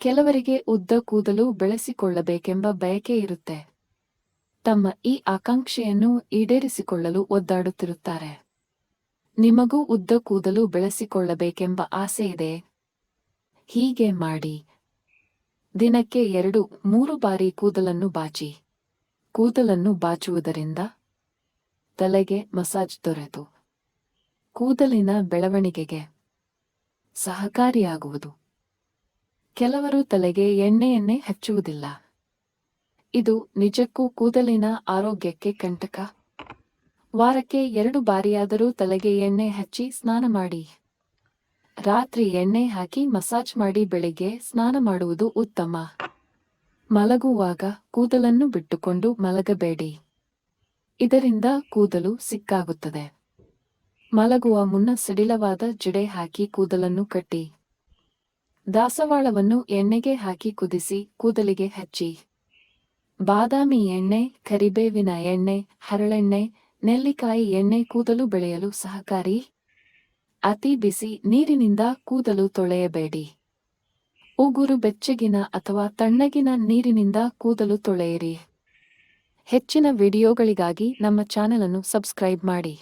ಕೆಲವರಿಗೆ ಉದ್ದ ಕೂದಲು ಬೆಳೆಸಿಕೊಳ್ಳಬೇಕೆಂಬ ಬಯಕೆ ಇರುತ್ತೆ. ತಮ್ಮ ಈ ಆಕಾಂಕ್ಷೆಯನ್ನು ಈಡೇರಿಸಿಕೊಳ್ಳಲು ಒದ್ದಾಡುತ್ತಿರುತ್ತಾರೆ. ನಿಮಗೂ ಉದ್ದ ಕೂದಲು ಬೆಳೆಸಿಕೊಳ್ಳಬೇಕೆಂಬ ಆಸೆ ಇದೆ? ಹೀಗೆ ಮಾಡಿ. ದಿನಕ್ಕೆ 2-3 ಬಾರಿ ಕೂದಲನ್ನು ಬಾಚಿ. ಕೂದಲನ್ನು ಬಾಚುವುದರಿಂದ ತಲೆಗೆ ಮಸಾಜ್ ದೊರೆತು ಕೂದಲಿನ ಬೆಳವಣಿಗೆಗೆ ಸಹಕಾರಿಯಾಗುವುದು. ಕೆಲವರು ತಲೆಗೆ ಎಣ್ಣೆಯನ್ನೇ ಹಚ್ಚುವುದಿಲ್ಲ. ಇದು ನಿಜಕ್ಕೂ ಕೂದಲಿನ ಆರೋಗ್ಯಕ್ಕೆ ಕಂಟಕ. ವಾರಕ್ಕೆ 2 ಬಾರಿಯಾದರೂ ತಲೆಗೆ ಎಣ್ಣೆ ಹಚ್ಚಿ ಸ್ನಾನ ಮಾಡಿ. ರಾತ್ರಿ ಎಣ್ಣೆ ಹಾಕಿ ಮಸಾಜ್ ಮಾಡಿ ಬೆಳಿಗ್ಗೆ ಸ್ನಾನ ಮಾಡುವುದು ಉತ್ತಮ. ಮಲಗುವಾಗ ಕೂದಲನ್ನು ಬಿಟ್ಟುಕೊಂಡು ಮಲಗಬೇಡಿ. ಇದರಿಂದ ಕೂದಲು ಸಿಕ್ಕಾಗುತ್ತದೆ. ಮಲಗುವ ಮುನ್ನ ಸಡಿಲವಾದ ಜಡೆ ಹಾಕಿ ಕೂದಲನ್ನು ಕಟ್ಟಿ. ದಾಸವಾಳವನ್ನು ಎಣ್ಣೆಗೆ ಹಾಕಿ ಕುದಿಸಿ ಕೂದಲಿಗೆ ಹಚ್ಚಿ. ಬಾದಾಮಿ ಎಣ್ಣೆ, ಕರಿಬೇವಿನ ಎಣ್ಣೆ, ಹರಳೆಣ್ಣೆ, ನೆಲ್ಲಿಕಾಯಿ ಎಣ್ಣೆ ಕೂದಲು ಬೆಳೆಯಲು ಸಹಕಾರಿ. ಅತಿ ಬಿಸಿ ನೀರಿನಿಂದ ಕೂದಲು ತೊಳೆಯಬೇಡಿ. ಉಗುರು ಬೆಚ್ಚಗಿನ ಅಥವಾ ತಣ್ಣಗಿನ ನೀರಿನಿಂದ ಕೂದಲು ತೊಳೆಯಿರಿ. ಹೆಚ್ಚಿನ ವಿಡಿಯೋಗಳಿಗಾಗಿ ನಮ್ಮ ಚಾನೆಲ್ ಅನ್ನು ಸಬ್ಸ್ಕ್ರೈಬ್ ಮಾಡಿ.